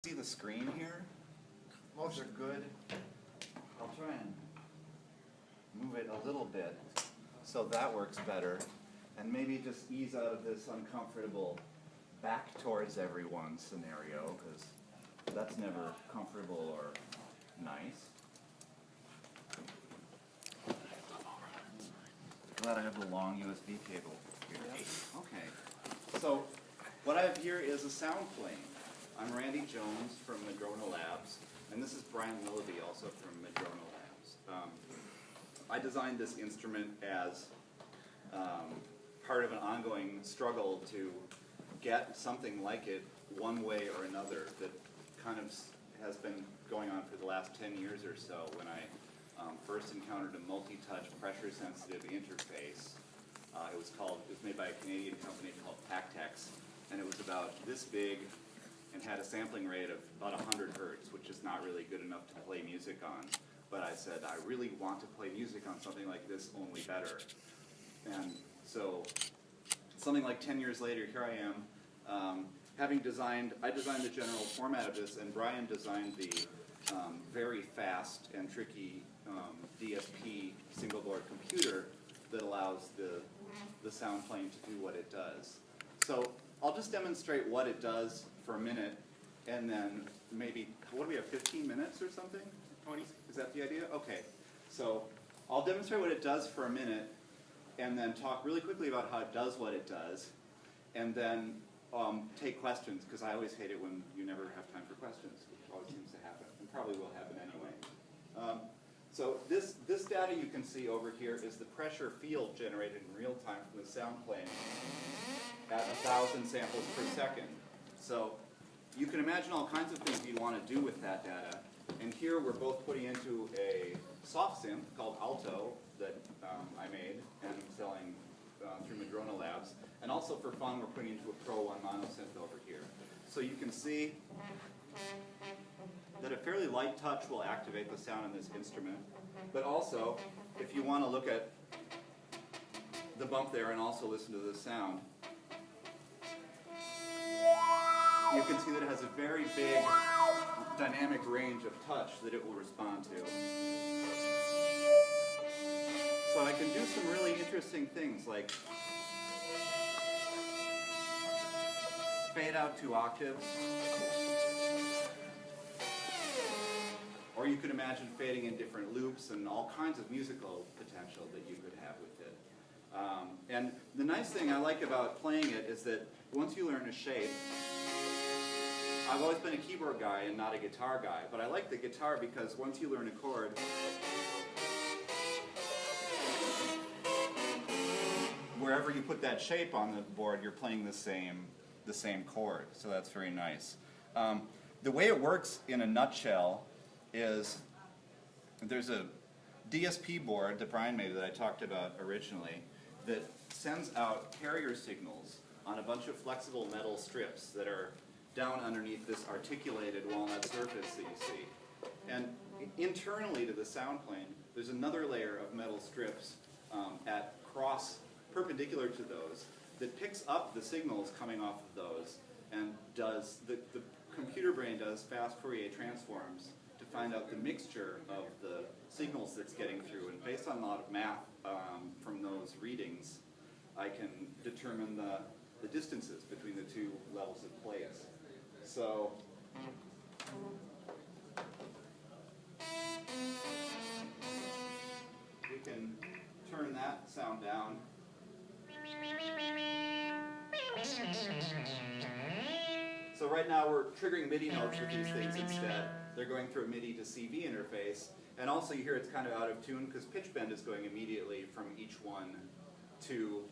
See the screen here? Most are good. I'll try and move it a little bit so that works better, and maybe just ease out of this uncomfortable back towards everyone scenario, because that's never comfortable or nice. Glad I have the long USB cable here. Okay. So what I have here is a Soundplane. I'm Randy Jones from Madrona Labs, and this is Brian Willoughby, also from Madrona Labs. I designed this instrument as part of an ongoing struggle to get something like it one way or another that kind of has been going on for the last 10 years or so. When I first encountered a multi-touch pressure-sensitive interface, it was made by a Canadian company called Tactile, and it was about this big and had a sampling rate of about 100 hertz, which is not really good enough to play music on. But I said, I really want to play music on something like this, only better. And so, something like 10 years later, here I am, I designed the general format of this, and Brian designed the very fast and tricky DSP single board computer that allows the Soundplane to do what it does. So I'll just demonstrate what it does for a minute, and then maybe, what do we have, 15 minutes or something? 20? Is that the idea? Okay. So I'll demonstrate what it does for a minute, and then talk really quickly about how it does what it does, and then take questions, because I always hate it when you never have time for questions, which always seems to happen, and probably will happen anyway. So this data you can see over here is the pressure field generated in real time from the Soundplane at 1,000 samples per second. So you can imagine all kinds of things you'd want to do with that data. And here we're both putting into a soft synth called Alto that I made and I'm selling through Madrona Labs. And also for fun, we're putting into a Pro 1 mono synth over here. So you can see that a fairly light touch will activate the sound in this instrument. But also, if you want to look at the bump there and also listen to the sound, you can see that it has a very big dynamic range of touch that it will respond to. So I can do some really interesting things like fade out 2 octaves. Or you could imagine fading in different loops and all kinds of musical potential that you could have with it. And the nice thing I like about playing it is that once you learn a shape, I've always been a keyboard guy and not a guitar guy, but I like the guitar because once you learn a chord, wherever you put that shape on the board, you're playing the same chord, so that's very nice. The way it works in a nutshell is there's a DSP board that Brian made that I talked about originally that sends out carrier signals on a bunch of flexible metal strips that are down underneath this articulated walnut surface that you see. And internally to the Soundplane, there's another layer of metal strips at perpendicular to those that picks up the signals coming off of those and does, the computer brain does fast Fourier transforms to find out the mixture of the signals that's getting through. And based on a lot of math from those readings, I can determine the distances between the two levels of plates. So we can turn that sound down. So right now we're triggering MIDI notes with these things instead. They're going through a MIDI to CV interface. And also you hear it's kind of out of tune because pitch bend is going immediately from each one to,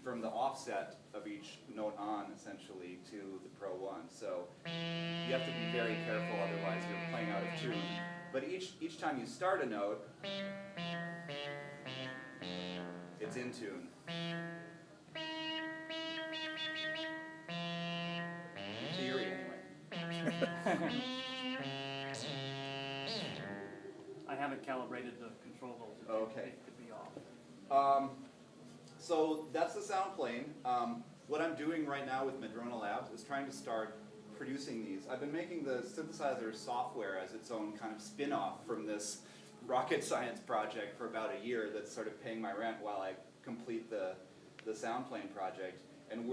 from the offset of each note on, essentially, to the Pro 1. So you have to be very careful, otherwise you're playing out of tune. But each time you start a note, it's in tune. In theory, anyway. I haven't calibrated the control voltage. Okay. It could be off. So that's the Soundplane. What I'm doing right now with Madrona Labs is trying to start producing these. I've been making the synthesizer software as its own kind of spin-off from this rocket science project for about a year that's sort of paying my rent while I complete the Soundplane project. And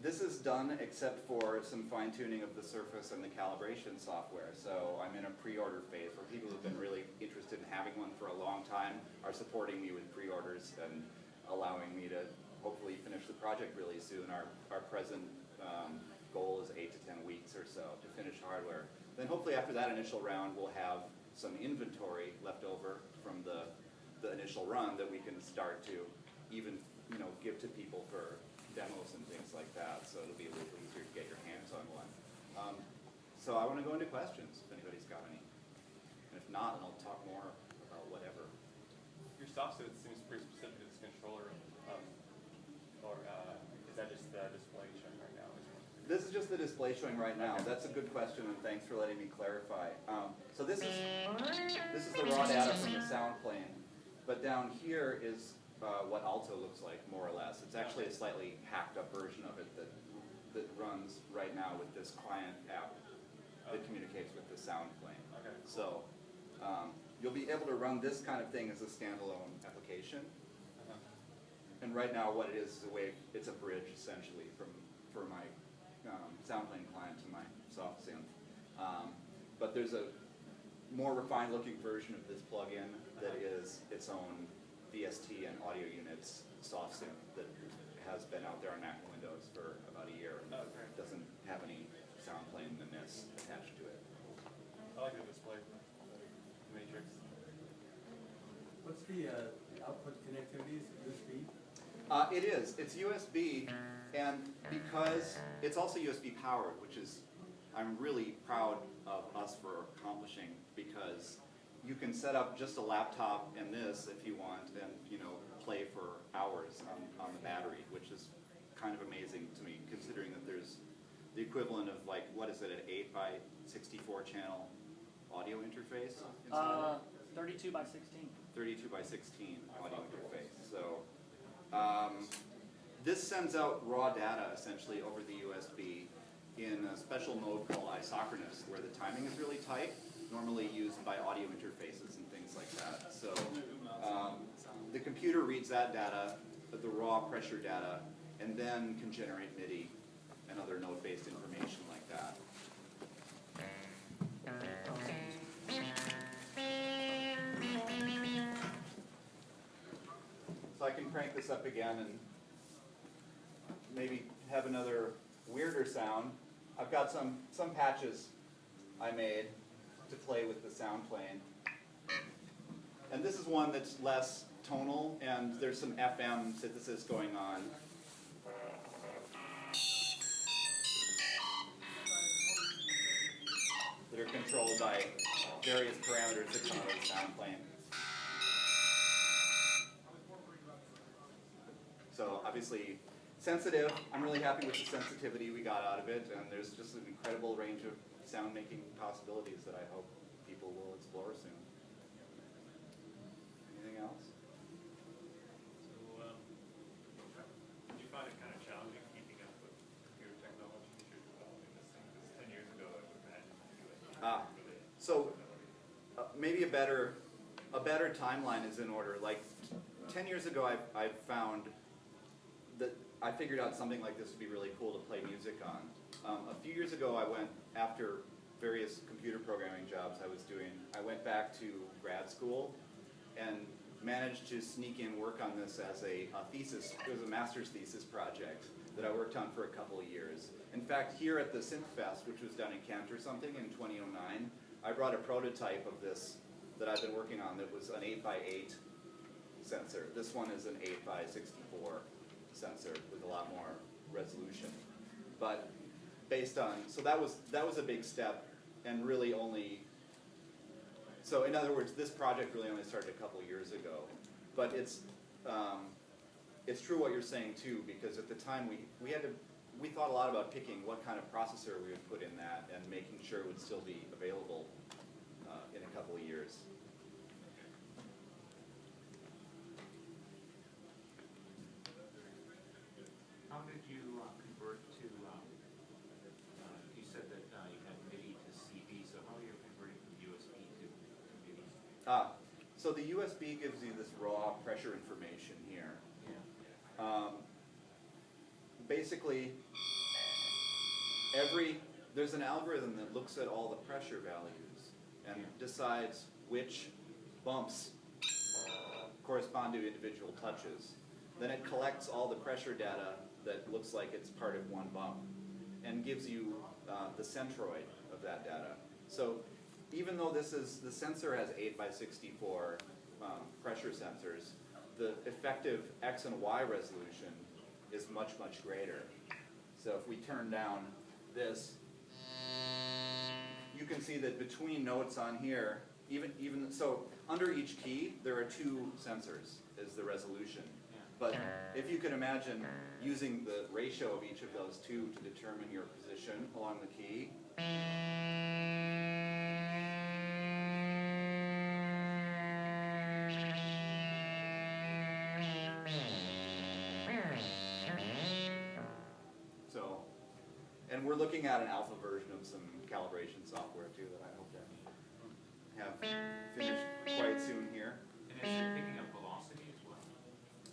this is done except for some fine-tuning of the surface and the calibration software. So I'm in a pre-order phase where people who've been really interested in having one for a long time are supporting me with pre-orders and allowing me to hopefully finish the project really soon. Our present goal is 8 to 10 weeks or so to finish hardware. Then hopefully after that initial round we'll have some inventory left over from the initial run that we can start to even give to people for demos and things like that, so it'll be a little easier to get your hands on one. So I want to go into questions if anybody's got any. And if not, then I'll talk more about whatever. Your soft suit seems pretty specific to this controller, or is that just the display showing right now? This is just the display showing right now. That's a good question, and thanks for letting me clarify. So this is the raw data from the Soundplane, but down here is what Alto looks like, more or less. It's actually a slightly hacked up version of it that runs right now with this client app that communicates with the Soundplane. Okay. So you'll be able to run this kind of thing as a standalone application. And right now what it is a way, it's a bridge essentially for my Soundplane client to my soft synth. But there's a more refined looking version of this plugin that is its own VST and audio units soft synth that has been out there on Mac and Windows for about a year and doesn't have any Soundplane and this attached to it. I like the display, the matrix. What's the output connectivity? Is it USB? It is. It's USB, and because it's also USB powered, which is I'm really proud of us for accomplishing, because you can set up just a laptop and this if you want, and play for hours on the battery, which is kind of amazing to me, considering that there's the equivalent of like, what is it, an 8 by 64 channel audio interface? 32 by 16. 32 by 16 audio interface. So this sends out raw data essentially over the USB in a special mode called isochronous, where the timing is really tight, normally used by audio interfaces and things like that. So the computer reads that data, the raw pressure data, and then can generate MIDI and other node-based information like that. So I can crank this up again and maybe have another weirder sound. I've got some patches I made to play with the Soundplane. And this is one that's less tonal, and there's some FM synthesis going on. That are controlled by various parameters that come out of the Soundplane. So obviously sensitive. I'm really happy with the sensitivity we got out of it, and there's just an incredible range of sound making possibilities that I hope people will explore soon. Anything else? So, did you find it kind of challenging keeping up with computer technology as you're developing this thing? Because 10 years ago, I would imagine you would So maybe a better timeline is in order. Like 10 years ago, I found that I figured out something like this would be really cool to play music on. A few years ago, I went, after various computer programming jobs I was doing, I went back to grad school and managed to sneak in work on this as a thesis. It was a master's thesis project that I worked on for a couple of years. In fact, here at the SynthFest, which was done in Kent or something in 2009, I brought a prototype of this that I've been working on that was an 8 by 8 sensor. This one is an 8 by 64 sensor with a lot more resolution. But based on, so that was a big step, and really only, so in other words, this project really only started a couple years ago. But it's true what you're saying too, because at the time we thought a lot about picking what kind of processor we would put in that and making sure it would still be available in a couple of years. How did you convert to, you said that So the USB gives you this raw pressure information here. Basically, there's an algorithm that looks at all the pressure values and decides which bumps correspond to individual touches. Then it collects all the pressure data that looks like it's part of one bump and gives you the centroid of that data. So even though the sensor has 8x64 pressure sensors, the effective X and Y resolution is much, much greater. So if we turn down this, you can see that between notes on here, so under each key, there are 2 sensors is the resolution. But if you can imagine using the ratio of each of those 2 to determine your position along the key, and we're looking at an alpha version of some calibration software too that I hope to have finished quite soon here. And is it picking up velocity as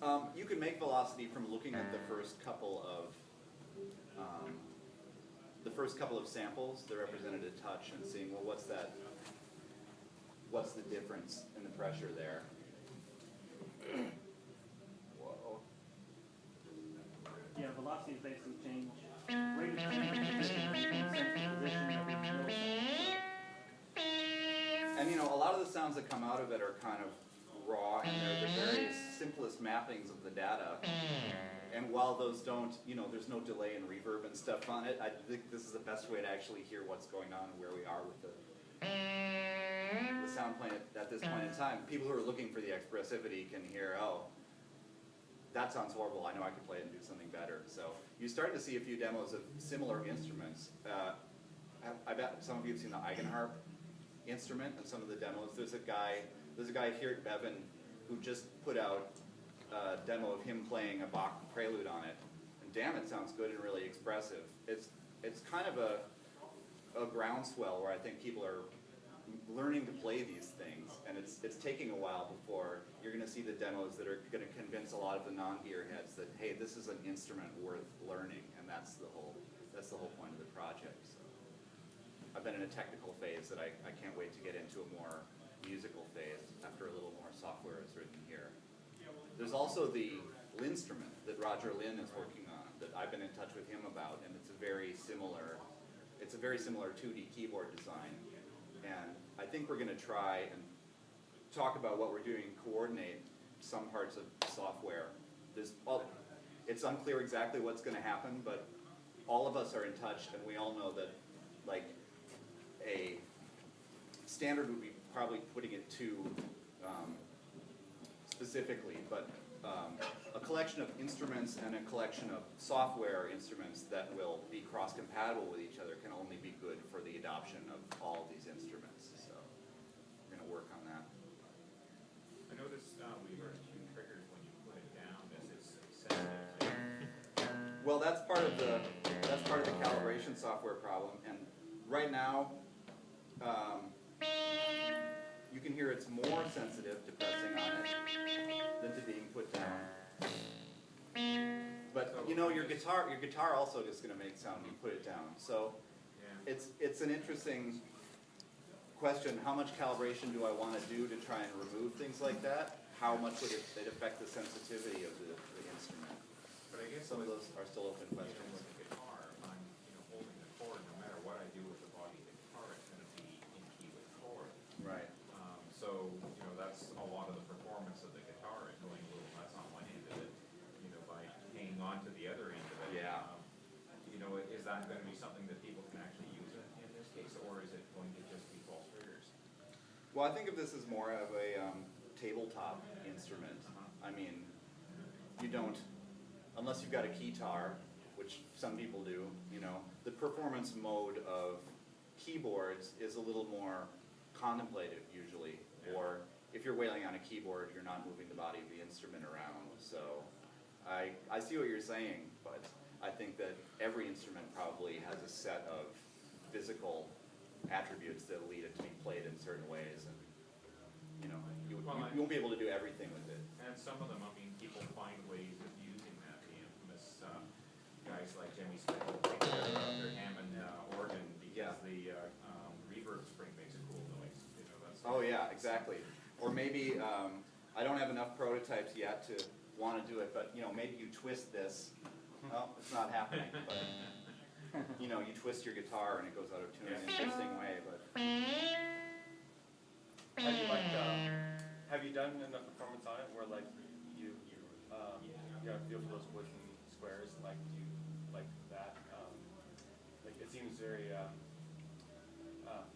well? You can make velocity from looking at the first couple of samples that represented a touch and seeing, well, what's the difference in the pressure there. Whoa. Yeah, velocity is basically change. Rate of change in sensor position every millisecond. And a lot of the sounds that come out of it are kind of raw, and they're the very simplest mappings of the data. And while those don't, there's no delay and reverb and stuff on it, I think this is the best way to actually hear what's going on and where we are with the Soundplane at this point in time. People who are looking for the expressivity can hear, oh, that sounds horrible, I know I can play it and do something better. So you're starting to see a few demos of similar instruments. I bet some of you have seen the Eigenharp instrument and some of the demos. There's a guy here at Bevan who just put out a demo of him playing a Bach prelude on it. And damn, it sounds good and really expressive. It's kind of a groundswell where I think people are learning to play these things, and it's taking a while before you're going to see the demos that are going to convince a lot of the non-gearheads that, hey, this is an instrument worth learning, and that's the whole point of the project. So I've been in a technical phase that I can't wait to get into a more musical phase after a little more software is written here. There's also the Linstrument that Roger Lin is working on that I've been in touch with him about, and it's a very similar 2D keyboard design. And I think we're going to try and talk about what we're doing, coordinate some parts of software. It's unclear exactly what's going to happen, but all of us are in touch, and we all know that, like, a standard would be probably putting it too specifically, but a collection of instruments and a collection of software instruments that will be cross-compatible with each other can only be good for the adoption of all of these instruments. So we're going to work on that. I noticed we heard 2 triggers when you put it down. Is it sensitive? Well, that's part of the calibration software problem, and right now you can hear it's more sensitive to pressing on it than to being put down. But your guitar also is going to make sound when you put it down. So it's an interesting question. How much calibration do I want to do to try and remove things like that? How much would it affect the sensitivity of the instrument? But I guess some of those are still open questions. With the guitar, I'm holding the chord. No matter what I do with the body of the guitar, it's going to be in key with the chord. Right. So that's a lot of the performance of the guitar is going a little less on one end of it, by hanging on to the other end of it. Yeah. Is that going to be something that people can actually use in this case, or is it going to just be false triggers? Well, I think of this as more of a tabletop instrument. I mean, you don't, unless you've got a keytar, which some people do, the performance mode of keyboards is a little more contemplative usually, or if you're wailing on a keyboard, you're not moving the body of the instrument around. So I see what you're saying, but I think that every instrument probably has a set of physical attributes that lead it to be played in certain ways, and you won't be able to do everything with it. And some of them, I mean, people find ways of using that. The infamous guys like Jimmy Smith will take their Hammond organ because the reverb spring makes a cool noise. You know, that's Oh yeah, exactly. Or maybe, I don't have enough prototypes yet to want to do it, but you know, maybe you twist this. Oh, it's not happening, but you know, you twist your guitar and it goes out of tune in an interesting way. But Have you done enough performance on it where like you got a feel for those wooden squares and like do you like that? Like it seems very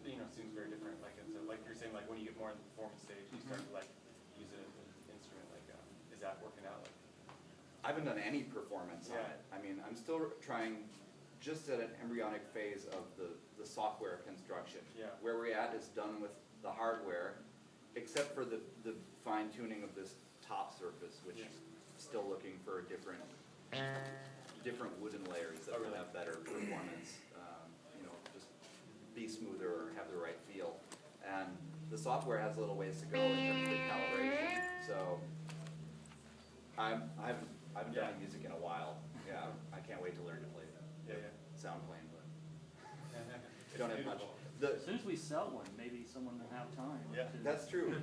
it seems very different. Like it's like you're saying, like when you get more in the performance stage, you start to like use it as an instrument. Like is that working out? Like I haven't done any performance on it. I mean, I'm still trying just at an embryonic phase of the software construction. Yeah. Where we're at is done with the hardware, except for the fine tuning of this top surface, which still looking for different wooden layers that will have better performance. You know, just be smoother or have the right feel. And the software has a little ways to go in terms of calibration. So I haven't done any music in a while. Yeah, I can't wait to learn to play Soundplane, but I don't have much. As soon as we sell one, maybe someone will have time. Yeah. That's true.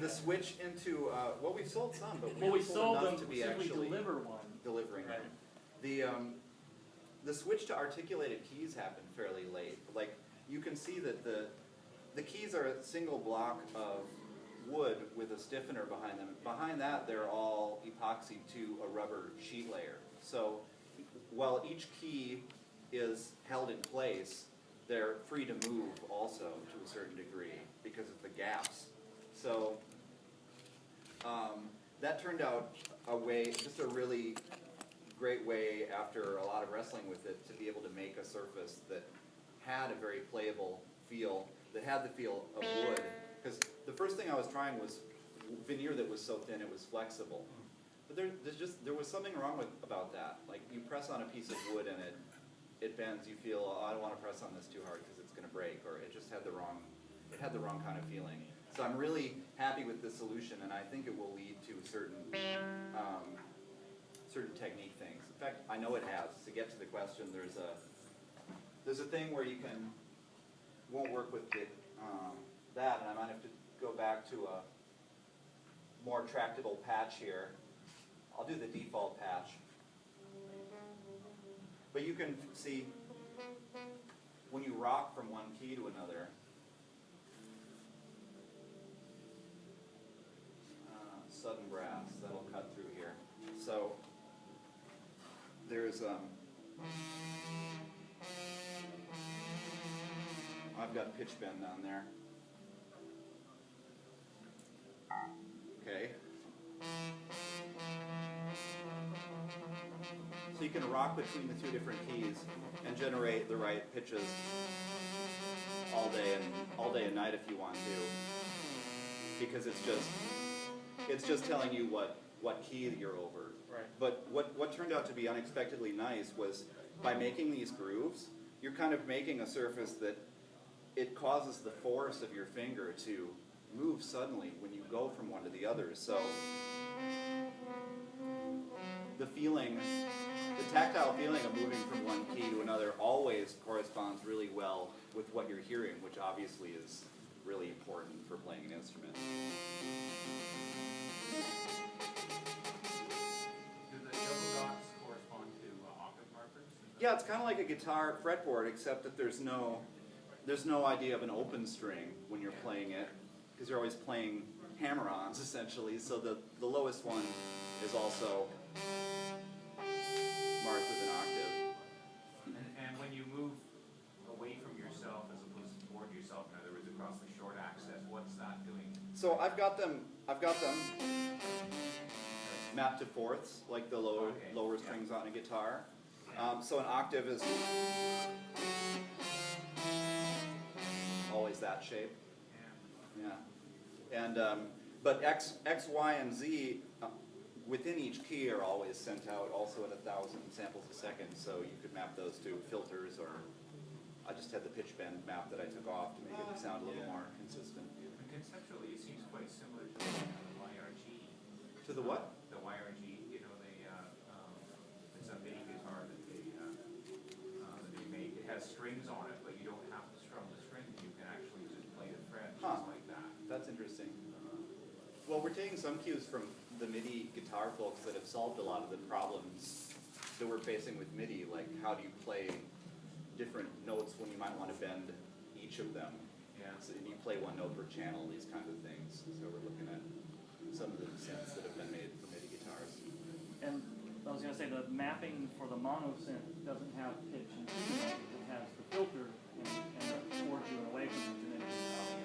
The switch into well, we've sold some, but Well, we sold enough them, to be since we actually deliver one. delivering Right. them. The switch to articulated keys happened fairly late. Like you can see that the keys are a single block of wood with a stiffener behind them. Behind that, they're all epoxied to a rubber sheet layer. So while each key is held in place, they're free to move also to a certain degree because of the gaps. So that turned out just a really great way after a lot of wrestling with it to be able to make a surface that had a very playable feel, that had the feel of wood. Because the first thing I was trying was veneer that was so thin it was flexible. But there was something wrong about that. Like you press on a piece of wood and it bends, you feel, oh, I don't want to press on this too hard because it's going to break, or it just had the wrong kind of feeling. So I'm really happy with this solution, and I think it will lead to certain technique things. In fact, I know it has. To get to the question, there's a thing where you won't work with that, and I might have to go back to a more tractable patch here. I'll do the default patch. But you can see when you rock from one key to another, sudden brass, that'll cut through here. So there's, I've got pitch bend down there. Okay. So you can rock between the two different keys and generate the right pitches all day and night if you want to, because it's just telling you what key you're over. Right. But what turned out to be unexpectedly nice was by making these grooves, you're kind of making a surface that it causes the force of your finger to move suddenly when you go from one to the other. So the tactile feeling of moving from one key to another always corresponds really well with what you're hearing, which obviously is really important for playing an instrument. Do the double dots correspond to octave markers? Yeah, it's kind of like a guitar fretboard, except that there's no idea of an open string when you're playing it, because you're always playing hammer-ons essentially. So the lowest one is also marked with an octave. And when you move away from yourself as opposed to toward yourself, in other words, across the short axis, what's that doing? So I've got them mapped to fourths, like the lower strings on a guitar. So an octave is always that shape. Yeah. And but X, Y, and Z within each key are always sent out also at 1,000 samples a second. So you could map those to filters, or I just had the pitch bend map that I took off to make it sound a little more consistent. And conceptually, it seems quite similar to we're taking some cues from the MIDI guitar folks that have solved a lot of the problems that we're facing with MIDI, like how do you play different notes when you might want to bend each of them. Yeah. So you play one note per channel, these kinds of things. So we're looking at some of the synths that have been made for MIDI guitars. And I was gonna say the mapping for the mono synth doesn't have pitch and keynote, it has the filter and towards you and away from you.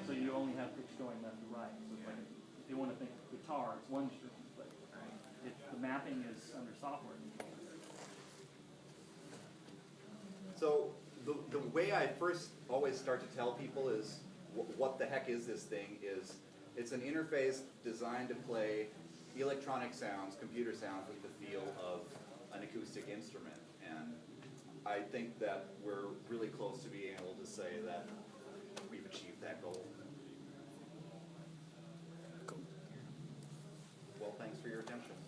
So you only have pitch going left to right. So it's like, if you wanna think guitar, it's one string, but the mapping is under software control. So the way I first always start to tell people is what the heck is this thing is it's an interface designed to play electronic sounds, computer sounds with the feel of an acoustic instrument. And I think that we're really close to being able to say that we've achieved that goal. Well, thanks for your attention.